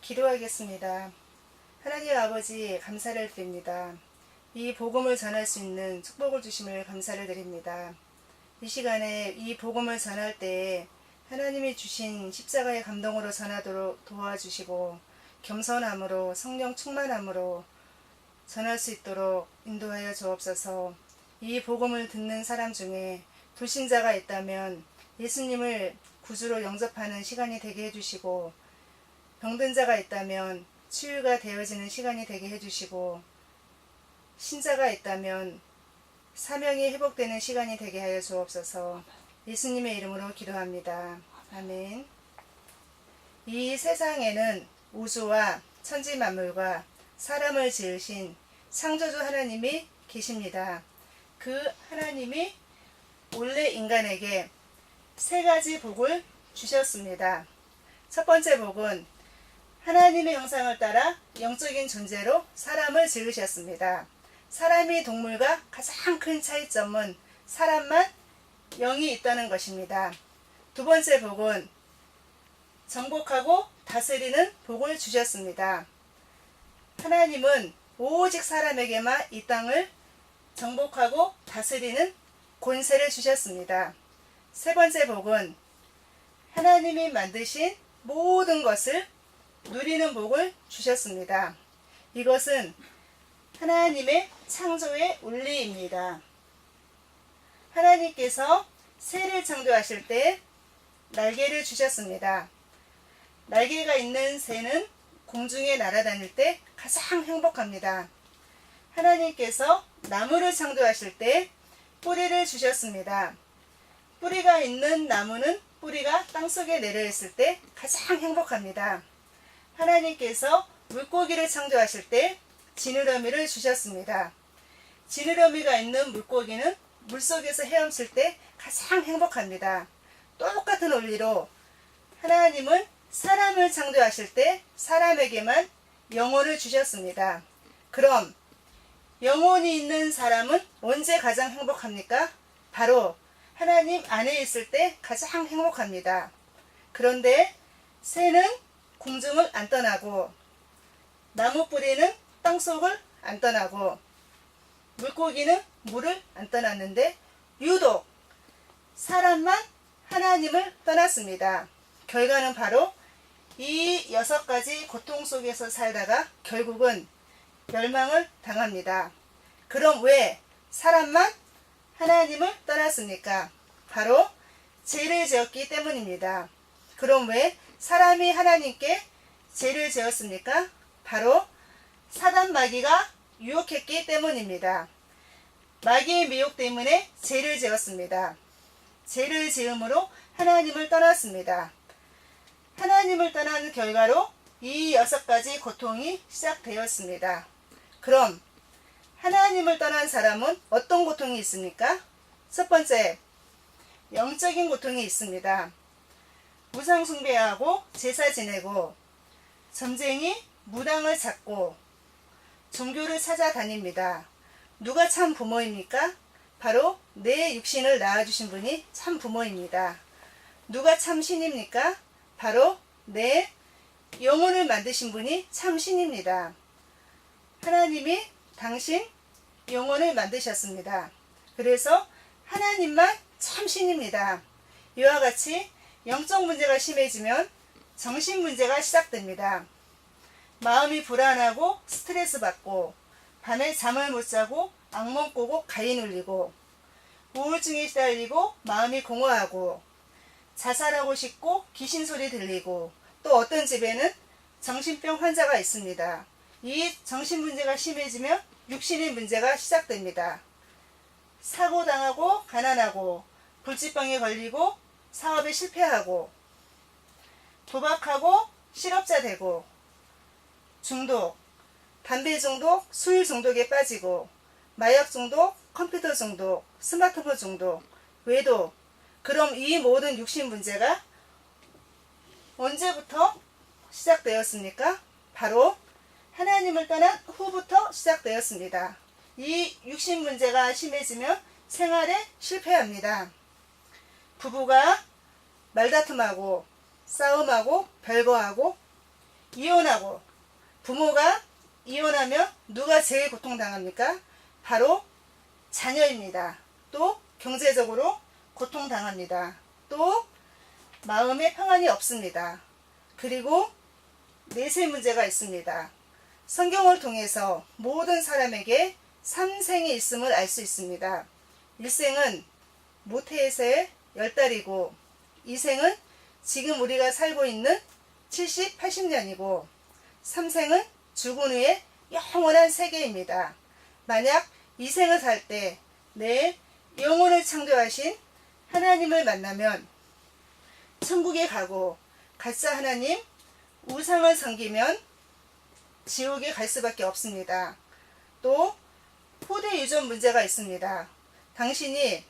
기도하겠습니다. 하나님 아버지 감사를 드립니다. 이 복음을 전할 수 있는 축복을 주심을 감사를 드립니다. 이 시간에 이 복음을 전할 때에 하나님이 주신 십자가의 감동으로 전하도록 도와주시고 겸손함으로 성령 충만함으로 전할 수 있도록 인도하여 주옵소서. 이 복음을 듣는 사람 중에 불신자가 있다면 예수님을 구주로 영접하는 시간이 되게 해주시고, 병든 자가 있다면 치유가 되어지는 시간이 되게 해주시고, 신자가 있다면 사명이 회복되는 시간이 되게 하여 주옵소서. 예수님의 이름으로 기도합니다. 아멘. 이 세상에는 우주와 천지 만물과 사람을 지으신 창조주 하나님이 계십니다. 그 하나님이 원래 인간에게 세 가지 복을 주셨습니다. 첫 번째 복은 하나님의 형상을 따라 영적인 존재로 사람을 지으셨습니다. 사람이 동물과 가장 큰 차이점은 사람만 영이 있다는 것입니다. 두 번째 복은 정복하고 다스리는 복을 주셨습니다. 하나님은 오직 사람에게만 이 땅을 정복하고 다스리는 권세를 주셨습니다. 세 번째 복은 하나님이 만드신 모든 것을 누리는 복을 주셨습니다. 이것은 하나님의 창조의 원리입니다. 하나님께서 새를 창조하실 때 날개를 주셨습니다. 날개가 있는 새는 공중에 날아다닐 때 가장 행복합니다. 하나님께서 나무를 창조하실 때 뿌리를 주셨습니다. 뿌리가 있는 나무는 뿌리가 땅속에 내려있을 때 가장 행복합니다. 하나님께서 물고기를 창조하실 때 지느러미를 주셨습니다. 지느러미가 있는 물고기는 물속에서 헤엄칠 때 가장 행복합니다. 똑같은 원리로 하나님은 사람을 창조하실 때 사람에게만 영혼을 주셨습니다. 그럼 영혼이 있는 사람은 언제 가장 행복합니까? 바로 하나님 안에 있을 때 가장 행복합니다. 그런데 새는 공중을 안 떠나고, 나무 뿌리는 땅속을 안 떠나고, 물고기는 물을 안 떠났는데 유독 사람만 하나님을 떠났습니다. 결과는 바로 이 6가지 고통 속에서 살다가 결국은 멸망을 당합니다. 그럼 왜 사람만 하나님을 떠났습니까? 바로 죄를 지었기 때문입니다. 그럼 왜 사람이 하나님께 죄를 지었습니까? 바로 사단 마귀가 유혹했기 때문입니다. 마귀의 미혹 때문에 죄를 지었습니다. 죄를 지음으로 하나님을 떠났습니다. 하나님을 떠난 결과로 이 6가지 고통이 시작되었습니다. 그럼 하나님을 떠난 사람은 어떤 고통이 있습니까? 첫 번째, 영적인 고통이 있습니다. 우상 숭배하고 제사 지내고, 점쟁이 무당을 찾고, 종교를 찾아다닙니다. 누가 참 부모입니까? 바로 내 육신을 낳아주신 분이 참 부모입니다. 누가 참 신입니까? 바로 내 영혼을 만드신 분이 참 신입니다. 하나님이 당신 영혼을 만드셨습니다. 그래서 하나님만 참 신입니다. 이와 같이 영적 문제가 심해지면 정신 문제가 시작됩니다. 마음이 불안하고 스트레스 받고, 밤에 잠을 못 자고 악몽 꾸고 가위 눌리고, 우울증에 시달리고 마음이 공허하고, 자살하고 싶고 귀신 소리 들리고, 또 어떤 집에는 정신병 환자가 있습니다. 이 정신 문제가 심해지면 육신의 문제가 시작됩니다. 사고당하고 가난하고, 불치병에 걸리고 사업에 실패하고, 도박하고 실업자 되고, 중독, 담배 중독, 술 중독에 빠지고, 마약 중독, 컴퓨터 중독, 스마트폰 중독, 외도. 그럼 이 모든 육신 문제가 언제부터 시작되었습니까? 바로 하나님을 떠난 후부터 시작되었습니다. 이 육신 문제가 심해지면 생활에 실패합니다. 부부가 말다툼하고 싸움하고 별거하고 이혼하고 부모가 이혼하면 누가 제일 고통당합니까? 바로 자녀입니다. 또 경제적으로 고통당합니다. 또 마음의 평안이 없습니다. 그리고 내세 문제가 있습니다. 성경을 통해서 모든 사람에게 3생이 있음을 알 수 있습니다. 1생은 모태에서의 10달이고 2생은 지금 우리가 살고 있는 70, 80년이고 3생은 죽은 후의 영원한 세계입니다. 만약 2생을 살 때 내 영혼을 창조하신 하나님을 만나면 천국에 가고 가짜 하나님 우상을 섬기면 지옥에 갈 수밖에 없습니다. 또 후대 유전 문제가 있습니다. 당신이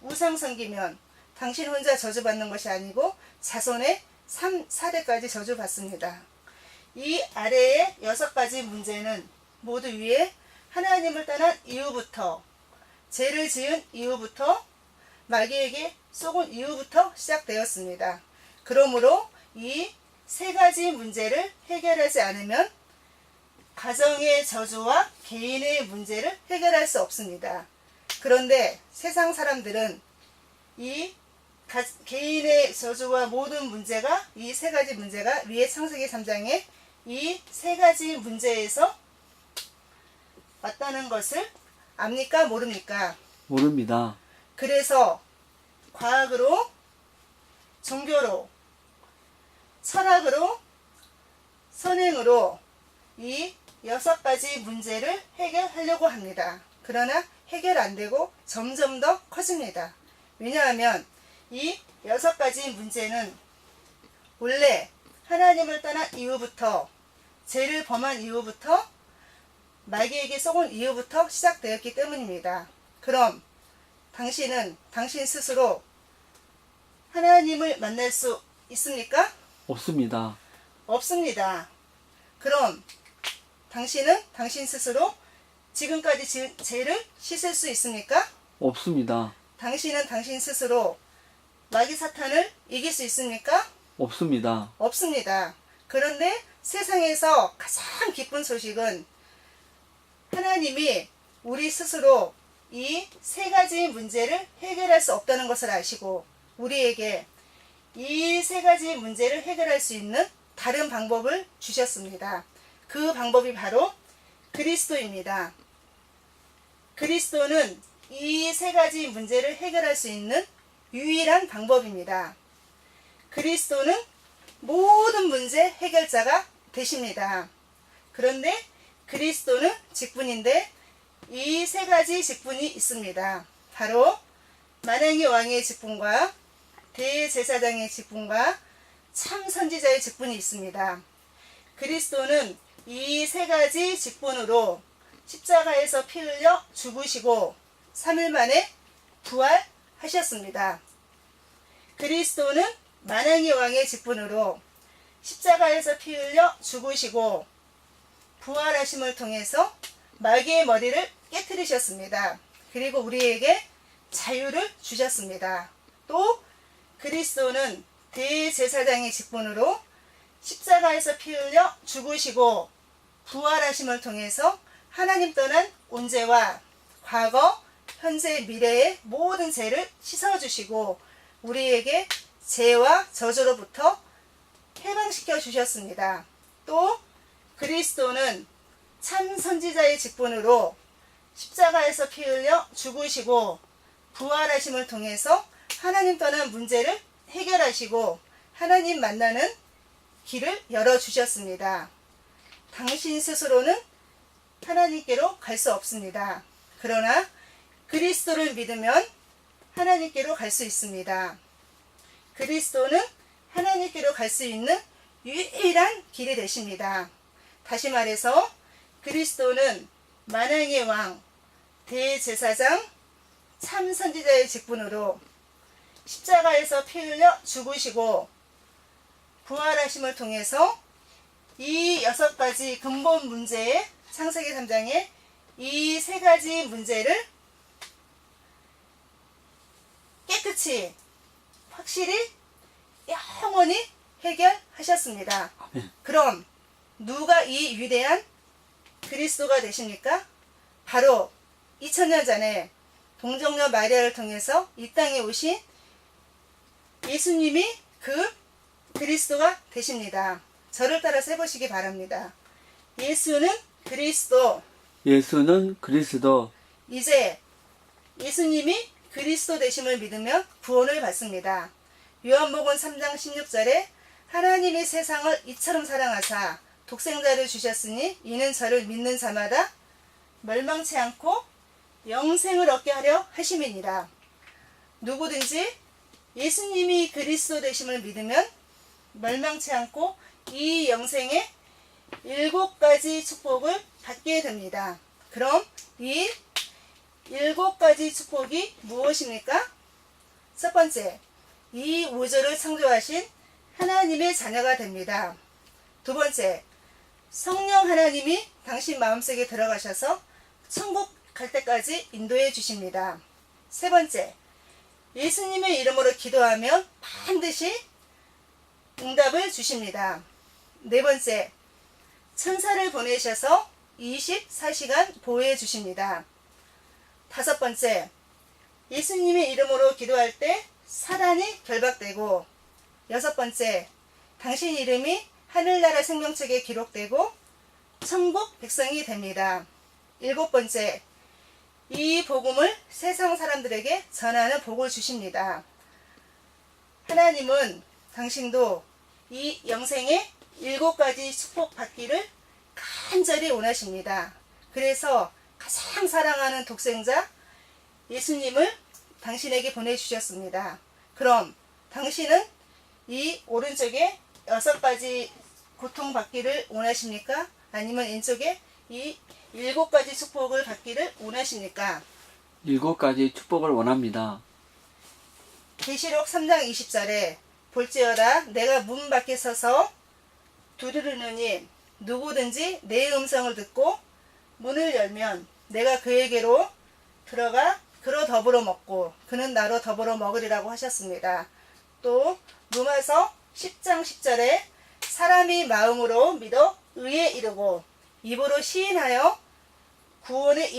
우상 섬기면 당신 혼자 저주받는 것이 아니고 자손의 3, 4대까지 저주받습니다. 이 아래의 6가지 문제는 모두 위에 하나님을 떠난 이후부터, 죄를 지은 이후부터, 마귀에게 속은 이후부터 시작되었습니다. 그러므로 이 3가지 문제를 해결하지 않으면 가정의 저주와 개인의 문제를 해결할 수 없습니다. 그런데 세상 사람들은 이 개인의 저주와 모든 문제가, 이 3가지 문제가 위에 창세기 3장에 이 3가지 문제에서 왔다는 것을 압니까? 모릅니까? 모릅니다. 그래서 과학으로, 종교로, 철학으로, 선행으로 이 6가지 문제를 해결하려고 합니다. 그러나 해결 안 되고 점점 더 커집니다. 왜냐하면 이 6가지 문제는 원래 하나님을 떠난 이후부터, 죄를 범한 이후부터, 마귀에게 속은 이후부터 시작되었기 때문입니다. 그럼 당신은 당신 스스로 하나님을 만날 수 있습니까? 없습니다. 없습니다. 그럼 당신은 당신 스스로 지금까지 지은 죄를 씻을 수 있습니까? 없습니다. 당신은 당신 스스로 마귀 사탄을 이길 수 있습니까? 없습니다. 없습니다. 그런데 세상에서 가장 기쁜 소식은 하나님이 우리 스스로 이 3가지 문제를 해결할 수 없다는 것을 아시고 우리에게 이 3가지 문제를 해결할 수 있는 다른 방법을 주셨습니다. 그 방법이 바로 그리스도입니다. 그리스도는 이 3가지 문제를 해결할 수 있는 유일한 방법입니다. 그리스도는 모든 문제 해결자가 되십니다. 그런데 그리스도는 직분인데 이 3가지 직분이 있습니다. 바로 만왕의 왕의 직분과 대제사장의 직분과 참 선지자의 직분이 있습니다. 그리스도는 이 3가지 직분으로 십자가에서 피 흘려 죽으시고 3일 만에 부활하셨습니다. 그리스도는 만왕의 왕의 직분으로 십자가에서 피 흘려 죽으시고 부활하심을 통해서 마귀의 머리를 깨뜨리셨습니다. 그리고 우리에게 자유를 주셨습니다. 또 그리스도는 대제사장의 직분으로 십자가에서 피 흘려 죽으시고 부활하심을 통해서 하나님 떠난 온죄와 과거, 현재, 미래의 모든 죄를 씻어주시고 우리에게 죄와 저주로부터 해방시켜 주셨습니다. 또 그리스도는 참 선지자의 직분으로 십자가에서 피 흘려 죽으시고 부활하심을 통해서 하나님 떠난 문제를 해결하시고 하나님 만나는 길을 열어주셨습니다. 당신 스스로는 하나님께로 갈 수 없습니다. 그러나 그리스도를 믿으면 하나님께로 갈 수 있습니다. 그리스도는 하나님께로 갈 수 있는 유일한 길이 되십니다. 다시 말해서 그리스도는 만왕의 왕, 대제사장, 참 선지자의 직분으로 십자가에서 피 흘려 죽으시고 부활하심을 통해서 이 6가지 근본 문제의 창세기 3장에 이 3가지 문제를 깨끗이 확실히 영원히 해결하셨습니다. 아멘. 그럼 누가 이 위대한 그리스도가 되십니까? 바로 2000년 전에 동정녀 마리아를 통해서 이 땅에 오신 예수님이 그 그리스도가 되십니다. 저를 따라서 해보시기 바랍니다. 예수는 그리스도. 예수는 그리스도. 이제 예수님이 그리스도 되심을 믿으면 구원을 받습니다. 요한복음 3장 16절에 하나님이 세상을 이처럼 사랑하사 독생자를 주셨으니 이는 저를 믿는 자마다 멸망치 않고 영생을 얻게 하려 하심이니라. 누구든지 예수님이 그리스도 되심을 믿으면 멸망치 않고 이 영생의 7가지 축복을 받게 됩니다. 그럼 이 7가지 축복이 무엇입니까? 첫 번째, 이 우주를 창조하신 하나님의 자녀가 됩니다. 두 번째, 성령 하나님이 당신 마음속에 들어가셔서 천국 갈 때까지 인도해 주십니다. 세 번째, 예수님의 이름으로 기도하면 반드시 응답을 주십니다. 네 번째, 천사를 보내셔서 24시간 보호해 주십니다. 다섯 번째, 예수님의 이름으로 기도할 때 사단이 결박되고, 여섯 번째, 당신 이름이 하늘나라 생명책에 기록되고 천국 백성이 됩니다. 일곱 번째, 이 복음을 세상 사람들에게 전하는 복을 주십니다. 하나님은 당신도 이 영생의 7가지 축복 받기를 간절히 원하십니다. 그래서 가장 사랑하는 독생자 예수님을 당신에게 보내주셨습니다. 그럼 당신은 이 오른쪽에 6가지 고통받기를 원하십니까? 아니면 왼쪽에 이 7가지 축복을 받기를 원하십니까? 7가지 축복을 원합니다. 계시록 3장 20절에 볼지어다 내가 문 밖에 서서 두드리느니 누구든지 내 음성을 듣고 문을 열면 내가 그에게로 들어가 그로 더불어 먹고 그는 나로 더불어 먹으리라고 하셨습니다. 또 로마서 10장 10절에 사람이 마음으로 믿어 의에 이르고 입으로 시인하여 구원에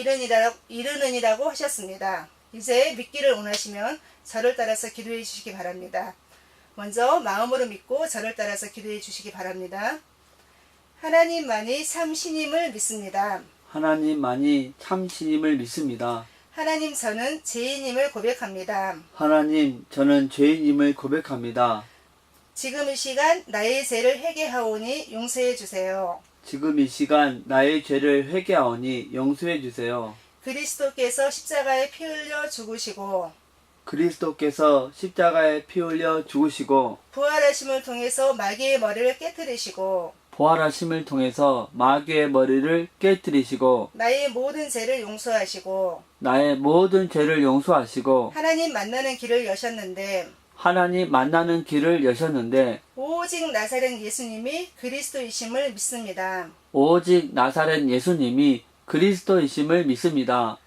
이르느니라고 하셨습니다. 이제 믿기를 원하시면 저를 따라서 기도해 주시기 바랍니다. 먼저 마음으로 믿고 저를 따라서 기도해 주시기 바랍니다. 하나님만이 참 신임을 믿습니다. 하나님만이 참 신임을 믿습니다. 하나님 저는 죄인임을 고백합니다. 하나님, 저는 죄인임을 고백합니다. 지금 이 시간 나의 죄를 회개하오니 용서해 주세요. 지금 이 시간 나의 죄를 회개하오니 용서해 주세요. 그리스도께서 십자가에 피 흘려 죽으시고 그리스도께서 십자가에 피 흘려 죽으시고 부활하심을 통해서 마귀의 머리를 깨뜨리시고 부활하심을 통해서 마귀의 머리를 깨뜨리시고 나의 모든 죄를 용서하시고 나의 모든 죄를 용서하시고 하나님 만나는 길을 여셨는데 하나님 만나는 길을 여셨는데 오직 나사렛 예수님이 그리스도이심을 믿습니다. 오직 나사렛 예수님이 그리스도이심을 믿습니다.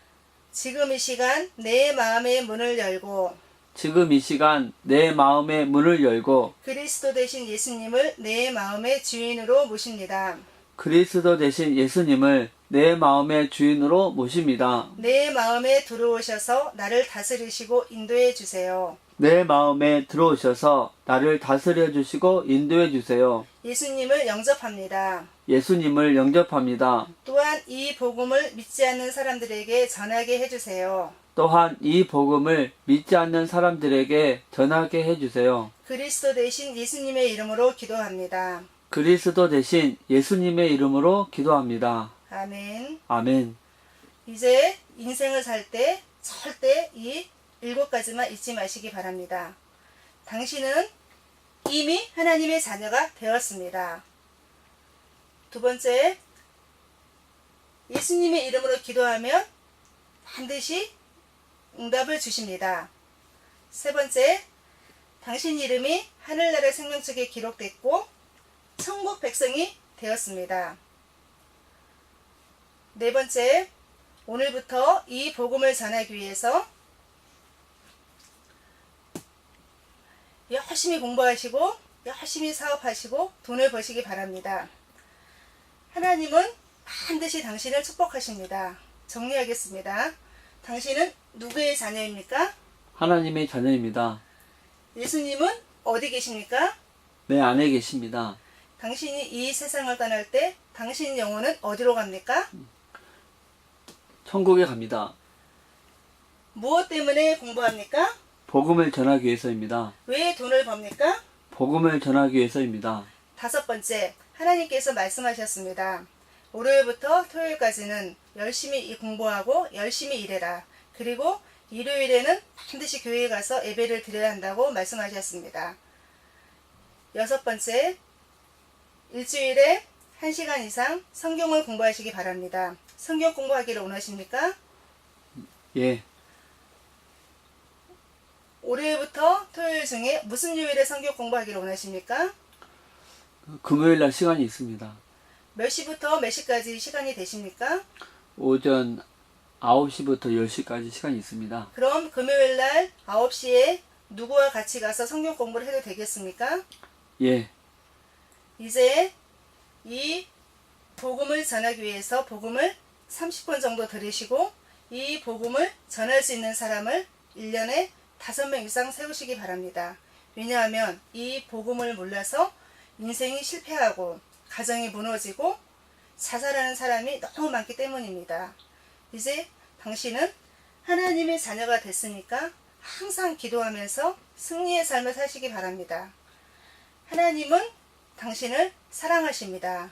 지금 이 시간 내 마음의 문을 열고 지금 이 시간 내 마음의 문을 열고 그리스도 되신 예수님을 내 마음의 주인으로 모십니다. 그리스도 되신 예수님을 내 마음의 주인으로 모십니다. 내 마음에 들어오셔서 나를 다스리시고 인도해 주세요. 내 마음에 들어오셔서 나를 다스려 주시고 인도해 주세요. 예수님을 영접합니다. 예수님을 영접합니다. 또한 이 복음을 믿지 않는 사람들에게 전하게 해주세요. 또한 이 복음을 믿지 않는 사람들에게 전하게 해주세요. 그리스도 대신 예수님의 이름으로 기도합니다. 그리스도 대신 예수님의 이름으로 기도합니다. 아멘. 아멘. 이제 인생을 살 때 절대 이 7가지만 잊지 마시기 바랍니다. 당신은 이미 하나님의 자녀가 되었습니다. 두 번째, 예수님의 이름으로 기도하면 반드시 응답을 주십니다. 세 번째, 당신 이름이 하늘나라 생명책에 기록됐고 천국 백성이 되었습니다. 네 번째, 오늘부터 이 복음을 전하기 위해서 열심히 공부하시고 열심히 사업하시고 돈을 버시기 바랍니다. 하나님은 반드시 당신을 축복하십니다. 정리하겠습니다. 당신은 누구의 자녀입니까? 하나님의 자녀입니다. 예수님은 어디 계십니까? 내 안에 계십니다. 당신이 이 세상을 떠날 때 당신 영혼은 어디로 갑니까? 천국에 갑니다. 무엇 때문에 공부합니까? 복음을 전하기 위해서입니다. 왜 돈을 법니까? 복음을 전하기 위해서입니다. 5번째, 하나님께서 말씀하셨습니다. 월요일부터 토요일까지는 열심히 공부하고 열심히 일해라. 그리고 일요일에는 반드시 교회에 가서 예배를 드려야 한다고 말씀하셨습니다. 6번째, 일주일에 1시간 이상 성경을 공부하시기 바랍니다. 성경 공부하기를 원하십니까? 예, 월요일부터 토요일 중에 무슨 요일에 성경 공부하기를 원하십니까? 금요일 날 시간이 있습니다. 몇 시부터 몇 시까지 시간이 되십니까? 오전 9시부터 10시까지 시간이 있습니다. 그럼 금요일 날 9시에 누구와 같이 가서 성경 공부를 해도 되겠습니까? 예, 이제 이 복음을 전하기 위해서 복음을 30분 정도 들으시고 이 복음을 전할 수 있는 사람을 1년에 5명 이상 세우시기 바랍니다. 왜냐하면 이 복음을 몰라서 인생이 실패하고 가정이 무너지고 자살하는 사람이 너무 많기 때문입니다. 이제 당신은 하나님의 자녀가 됐으니까 항상 기도하면서 승리의 삶을 사시기 바랍니다. 하나님은 당신을 사랑하십니다.